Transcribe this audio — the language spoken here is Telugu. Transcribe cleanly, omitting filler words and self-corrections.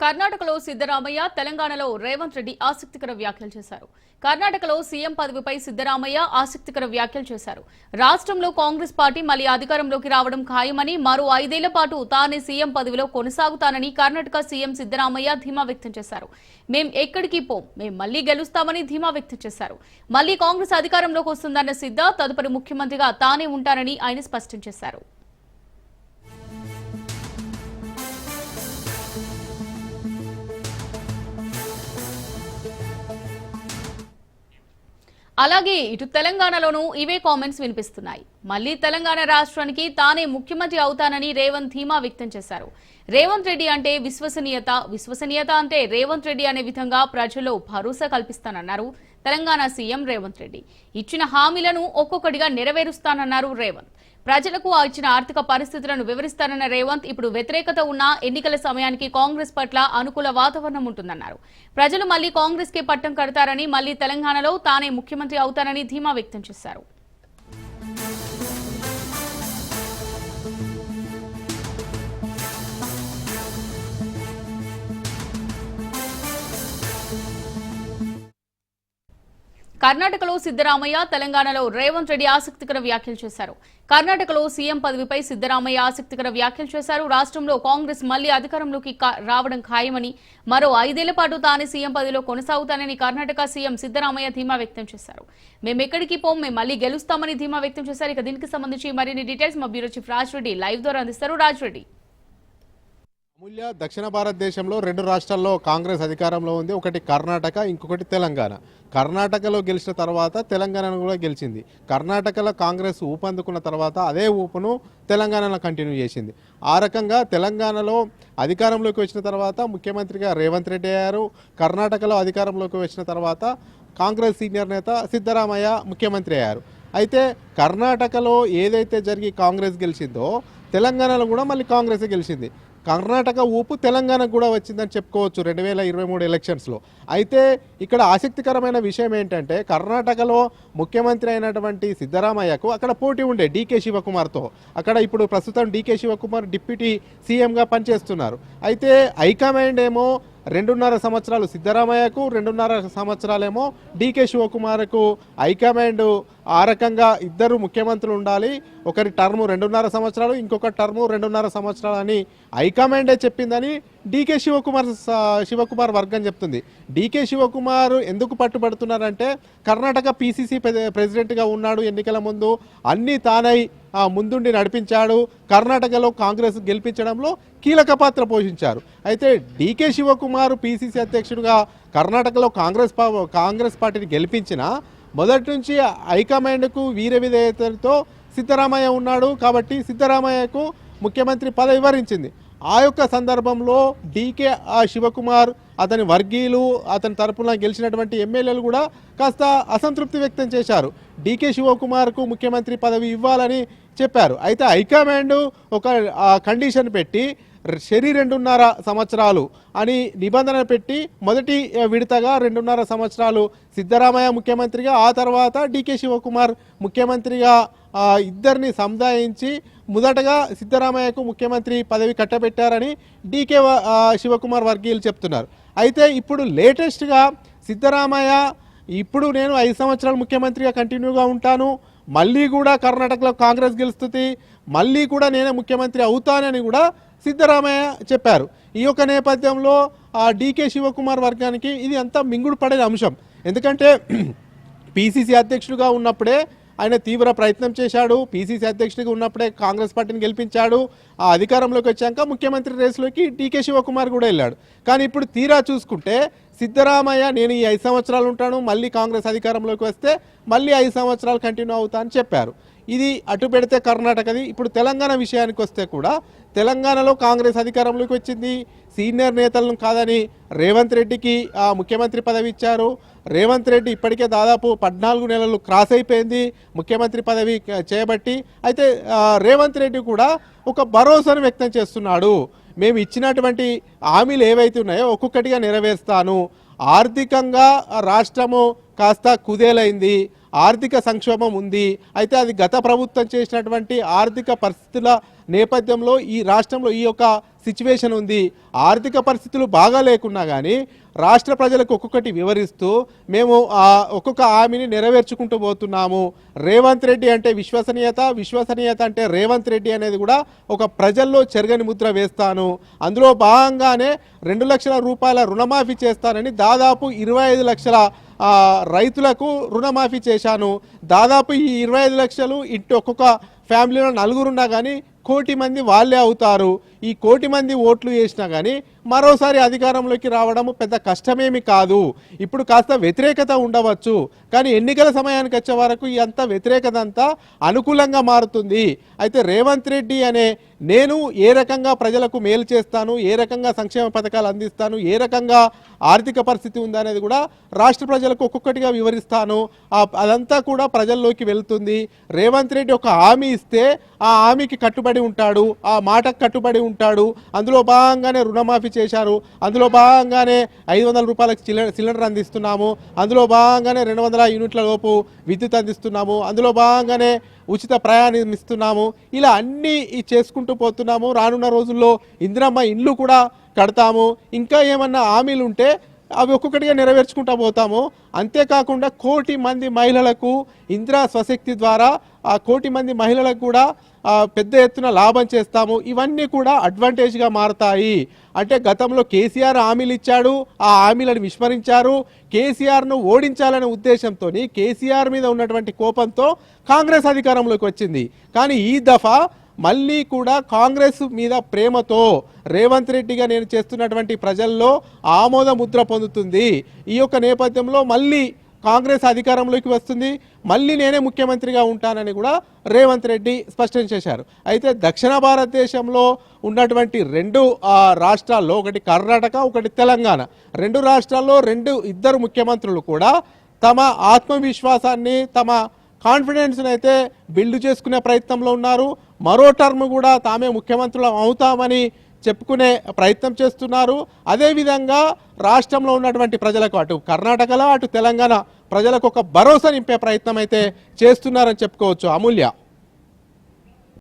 కర్ణాటకలో సిద్ధరామయ్య, తెలంగాణలో రేవంత్ రెడ్డి ఆసక్తికర వ్యాఖ్యలు చేశారు. కర్ణాటకలో సీఎం పదవిపై సిద్ధరామయ్య ఆసక్తికర వ్యాఖ్యలు చేశారు. రాష్ట్రంలో కాంగ్రెస్ పార్టీ మళ్లీ అధికారంలోకి రావడం ఖాయమని, మరో 5 ఏళ్ల పాటు తానే సీఎం పదవిలో కొనసాగుతానని కర్ణాటక సీఎం సిద్ధరామయ్య ధీమా వ్యక్తం చేశారు. మేం ఎక్కడికి పోం, మేం మళ్లీ గెలుస్తామని ధీమా వ్యక్తం చేశారు. మళ్లీ కాంగ్రెస్ అధికారంలోకి వస్తుందన్న సిద్ధ తదుపరి ముఖ్యమంత్రిగా తానే ఉంటానని ఆయన స్పష్టం చేశారు. అలాగే ఇటు తెలంగాణలోనూ ఇవే కామెంట్స్ వినిపిస్తున్నాయి. మళ్లీ తెలంగాణ రాష్ట్రానికి తానే ముఖ్యమంత్రి అవుతానని రేవంత్ ధీమా వ్యక్తం చేశారు. రేవంత్ రెడ్డి అంటే విశ్వసనీయత అంటే రేవంత్ రెడ్డి అనే విధంగా ప్రజల్లో భరోసా కల్పిస్తానన్నారు తెలంగాణ సీఎం రేవంత్ రెడ్డి. ఇచ్చిన హామీలను ఒక్కొక్కటిగా నెరవేరుస్తానన్నారు రేవంత్. ప్రజలకు ఇచ్చిన ఆర్థిక పరిస్థితులను వివరిస్తానన్న రేవంత్ ఇప్పుడు వ్యతిరేకత ఉన్న ఎన్నికల సమయానికి కాంగ్రెస్ పట్ల అనుకూల వాతావరణం ఉంటుందన్నారు. ప్రజలు మళ్లీ కాంగ్రెస్ కే పట్టం కడతారని, మళ్లీ తెలంగాణలో తానే ముఖ్యమంత్రి అవుతానని ధీమా వ్యక్తం చేశారు. కర్ణాటకలో సిద్ధరామయ్య, తెలంగాణలో రేవంత్ రెడ్డి ఆసక్తికర వ్యాఖ్యలు చేశారు. కర్ణాటకలో సీఎం పదవిపై సిద్ధరామయ్య ఆసక్తికర వ్యాఖ్యలు చేశారు. రాష్ట్రంలో కాంగ్రెస్ మళ్లీ అధికారంలోకి రావడం ఖాయమని, మరో 5 ఏళ్ల పాటు తానే సీఎం పదవిలో కొనసాగుతానని కర్ణాటక సీఎం సిద్ధరామయ్య ధీమా వ్యక్తం చేశారు. మేము ఎక్కడికి పోం, మేము మళ్లీ గెలుస్తామని ధీమా వ్యక్తం చేశారు. ఇక దీనికి సంబంధించి మరిన్ని డీటెయిల్స్ మా bureau chief Raj Reddy live ద్వారా అందిస్తారు. రాజ్ రెడ్డి. అమూల్య, దక్షిణ భారతదేశంలో 2 రాష్ట్రాల్లో కాంగ్రెస్ అధికారంలో ఉంది. ఒకటి కర్ణాటక, ఇంకొకటి తెలంగాణ. కర్ణాటకలో గెలిచిన తర్వాత తెలంగాణను కూడా గెలిచింది. కర్ణాటకలో కాంగ్రెస్ ఊపందుకున్న తర్వాత అదే ఊపును తెలంగాణలో కంటిన్యూ చేసింది. ఆ రకంగా తెలంగాణలో అధికారంలోకి వచ్చిన తర్వాత ముఖ్యమంత్రిగా రేవంత్ రెడ్డి అయ్యారు. కర్ణాటకలో అధికారంలోకి వచ్చిన తర్వాత కాంగ్రెస్ సీనియర్ నేత సిద్ధరామయ్య ముఖ్యమంత్రి అయ్యారు. అయితే కర్ణాటకలో ఏదైతే జరిగి కాంగ్రెస్ గెలిచిందో తెలంగాణలో కూడా మళ్ళీ కాంగ్రెస్ గెలిచింది. కర్ణాటక ఊపు తెలంగాణకు కూడా వచ్చిందని చెప్పుకోవచ్చు 2023 ఎలక్షన్స్లో. అయితే ఇక్కడ ఆసక్తికరమైన విషయం ఏంటంటే కర్ణాటకలో ముఖ్యమంత్రి అయినటువంటి సిద్ధరామయ్యకు అక్కడ పోటీ ఉండే డీకే శివకుమార్తో. అక్కడ ఇప్పుడు ప్రస్తుతం డీకే శివకుమార్ డిప్యూటీ సీఎంగా పనిచేస్తున్నారు. అయితే హైకమాండ్ ఏమో 2.5 సంవత్సరాలు సిద్ధరామయ్యకు, 2.5 సంవత్సరాలేమో డీకే శివకుమార్కు హైకమాండ్ ఆ రకంగా ఇద్దరు ముఖ్యమంత్రులు ఉండాలి. ఒకరి టర్ము 2.5 సంవత్సరాలు, ఇంకొక టర్ము 2.5 సంవత్సరాలు అని హైకమాండే చెప్పిందని డీకే శివకుమార్ వర్గం చెప్తుంది. డీకే శివకుమార్ ఎందుకు పట్టుబడుతున్నారంటే కర్ణాటక పీసీసీ ప్రెసిడెంట్గా ఉన్నాడు. ఎన్నికల ముందు అన్నీ తానై ముందుండి నడిపించాడు. కర్ణాటకలో కాంగ్రెస్ గెలిపించడంలో కీలక పాత్ర పోషించారు. అయితే డీకే శివకుమార్ పీసీసీ అధ్యక్షుడిగా కర్ణాటకలో కాంగ్రెస్ పార్టీని గెలిపించిన మొదటి నుంచి హైకమాండ్కు వీర విధేయతతో సిద్ధరామయ్య ఉన్నాడు. కాబట్టి సిద్ధరామయ్యకు ముఖ్యమంత్రి పదవి వివరించింది. ఆ యొక్క సందర్భంలో డీకే శివకుమార్, అతని వర్గీయులు, అతని తరపున గెలిచినటువంటి ఎమ్మెల్యేలు కూడా కాస్త అసంతృప్తి వ్యక్తం చేశారు. డీకే శివకుమార్కు ముఖ్యమంత్రి పదవి ఇవ్వాలని చెప్పారు. అయితే హైకమాండ్ ఒక కండిషన్ పెట్టి 2.5 సంవత్సరాలు అని నిబంధన పెట్టి మొదటి విడతగా 2.5 సంవత్సరాలు సిద్ధరామయ్య ముఖ్యమంత్రిగా, ఆ తర్వాత డీకే శివకుమార్ ముఖ్యమంత్రిగా ఇద్దరిని సముదాయించి మొదటగా సిద్ధరామయ్యకు ముఖ్యమంత్రి పదవి కట్టబెట్టారని డీకే శివకుమార్ వర్గీయులు చెప్తున్నారు. అయితే ఇప్పుడు లేటెస్ట్గా సిద్ధరామయ్య ఇప్పుడు నేను 5 సంవత్సరాలు ముఖ్యమంత్రిగా కంటిన్యూగా ఉంటాను, మళ్ళీ కూడా కర్ణాటకలో కాంగ్రెస్ గెలుస్తుంది, మళ్ళీ కూడా నేనే ముఖ్యమంత్రి అవుతానని కూడా సిద్ధరామయ్య చెప్పారు. ఈ యొక్క నేపథ్యంలో డీకే శివకుమార్ వర్గానికి ఇది అంతా మింగుడు పడే అంశం. ఎందుకంటే పీసీసీ అధ్యక్షుడిగా ఉన్నప్పుడే ఆయన తీవ్ర ప్రయత్నం చేశాడు. పీసీసీ అధ్యక్షుడిగా ఉన్నప్పుడే కాంగ్రెస్ పార్టీని గెలిపించాడు. ఆ అధికారంలోకి వచ్చాక ముఖ్యమంత్రి రేసులోకి డీకే శివకుమార్ కూడా వెళ్ళాడు. కానీ ఇప్పుడు తీరా చూసుకుంటే సిద్ధరామయ్య నేను ఈ 5 సంవత్సరాలు ఉంటాను, మళ్ళీ కాంగ్రెస్ అధికారంలోకి వస్తే మళ్ళీ 5 సంవత్సరాలు కంటిన్యూ అవుతా అని చెప్పారు. ఇది అటు పెడితే కర్ణాటకది. ఇప్పుడు తెలంగాణ విషయానికి వస్తే కూడా తెలంగాణలో కాంగ్రెస్ అధికారంలోకి వచ్చింది. సీనియర్ నేతలను కాదని రేవంత్ రెడ్డికి ముఖ్యమంత్రి పదవి ఇచ్చారు. రేవంత్ రెడ్డి ఇప్పటికే దాదాపు 14 నెలలు క్రాస్ అయిపోయింది ముఖ్యమంత్రి పదవి చేయబట్టి. అయితే రేవంత్ రెడ్డి కూడా ఒక భరోసాను వ్యక్తం చేస్తున్నాడు. మేము ఇచ్చినటువంటి హామీలు ఏవైతే ఉన్నాయో ఒక్కొక్కటిగా నెరవేరుస్తాను, ఆర్థికంగా రాష్ట్రము కాస్త కుదేలైంది, ఆర్థిక సంక్షోభం ఉంది. అయితే అది గత ప్రభుత్వం చేసినటువంటి ఆర్థిక పరిస్థితుల నేపథ్యంలో ఈ రాష్ట్రంలో ఈ యొక్క సిచ్యువేషన్ ఉంది. ఆర్థిక పరిస్థితులు బాగా లేకున్నా కానీ రాష్ట్ర ప్రజలకు ఒక్కొక్కటి వివరిస్తూ మేము ఒక్కొక్క హామీని నెరవేర్చుకుంటూ పోతున్నాము. రేవంత్ రెడ్డి అంటే విశ్వసనీయత అంటే రేవంత్ రెడ్డి అనేది కూడా ఒక ప్రజల్లో చెరగని ముద్ర వేస్తాను. అందులో భాగంగానే 2 లక్షల రూపాయల రుణమాఫీ చేస్తానని దాదాపు 25 లక్షల రైతులకు రుణమాఫీ చేశాను. దాదాపు ఈ 25 లక్షలు ఇంటి ఒక్కొక్క ఫ్యామిలీలో నలుగురున్నా కానీ 1 కోటి మంది వాళ్ళే అవుతారు. ఈ 1 కోటి మంది ఓట్లు వేసినా కానీ మరోసారి అధికారంలోకి రావడం పెద్ద కష్టమేమి కాదు. ఇప్పుడు కాస్త వ్యతిరేకత ఉండవచ్చు, కానీ ఎన్నికల సమయానికి వచ్చే వరకు ఈ అంత వ్యతిరేకత అంతా అనుకూలంగా మారుతుంది. అయితే రేవంత్ రెడ్డి అనే నేను ఏ రకంగా ప్రజలకు మేలు చేస్తాను, ఏ రకంగా సంక్షేమ పథకాలు అందిస్తాను, ఏ రకంగా ఆర్థిక పరిస్థితి ఉందనేది కూడా రాష్ట్ర ప్రజలకు ఒక్కొక్కటిగా వివరిస్తాను. అదంతా కూడా ప్రజల్లోకి వెళ్తుంది. రేవంత్ రెడ్డి ఒక హామీ ఇస్తే ఆ హామీకి కట్టుబడి ఉంటాడు, ఆ మాటకు కట్టుబడి ఉంటాడు. అందులో భాగంగానే రుణమాఫీ చేశారు, అందులో భాగంగానే 500 రూపాయలకు సిలిండర్ అందిస్తున్నాము, అందులో భాగంగానే 200 యూనిట్ల లోపు విద్యుత్ అందిస్తున్నాము, అందులో భాగంగానే ఉచిత ప్రయాణం ఇస్తున్నాము. ఇలా అన్నీ చేసుకుంటూ పోతున్నాము. రానున్న రోజుల్లో ఇందిరమ్మ ఇండ్లు కూడా కడతాము. ఇంకా ఏమన్నా హామీలు ఉంటే అవి ఒక్కొక్కటిగా నెరవేర్చుకుంటూ పోతాము. అంతేకాకుండా 1 కోటి మంది మహిళలకు ఇందిరా స్వశక్తి ద్వారా ఆ 1 కోటి మంది మహిళలకు కూడా పెద్ద ఎత్తున లాభం చేస్తాము. ఇవన్నీ కూడా అడ్వాంటేజ్గా మారతాయి. అంటే గతంలో కేసీఆర్ హామీలు ఇచ్చాడు, ఆ హామీలను విస్మరించారు. కేసీఆర్ను ఓడించాలనే ఉద్దేశంతో కేసీఆర్ మీద ఉన్నటువంటి కోపంతో కాంగ్రెస్ అధికారంలోకి వచ్చింది. కానీ ఈ దఫా మళ్ళీ కూడా కాంగ్రెస్ మీద ప్రేమతో రేవంత్ రెడ్డిగా నేను చేస్తున్నటువంటి ప్రజల్లో ఆమోద ముద్ర పొందుతుంది. ఈ యొక్క నేపథ్యంలో మళ్ళీ కాంగ్రెస్ అధికారంలోకి వస్తుంది, మళ్ళీ నేనే ముఖ్యమంత్రిగా ఉంటానని కూడా రేవంత్ రెడ్డి స్పష్టం చేశారు. అయితే దక్షిణ భారతదేశంలో ఉన్నటువంటి 2 రాష్ట్రాల్లో, ఒకటి కర్ణాటక, ఒకటి తెలంగాణ, 2 రాష్ట్రాల్లో ఇద్దరు ముఖ్యమంత్రులు కూడా తమ ఆత్మవిశ్వాసాన్ని, తమ కాన్ఫిడెన్స్ని అయితే బిల్డ్ చేసుకునే ప్రయత్నంలో ఉన్నారు. మరో టర్మ్ కూడా తామే ముఖ్యమంత్రులు అవుతామని చెప్పుకునే ప్రయత్నం చేస్తున్నారు. అదేవిధంగా రాష్ట్రంలో ఉన్నటువంటి ప్రజలకు, అటు కర్ణాటకలో అటు తెలంగాణ ప్రజలకు ఒక భరోసా నింపే ప్రయత్నం అయితే చేస్తున్నారని చెప్పుకోవచ్చు. అమూల్య.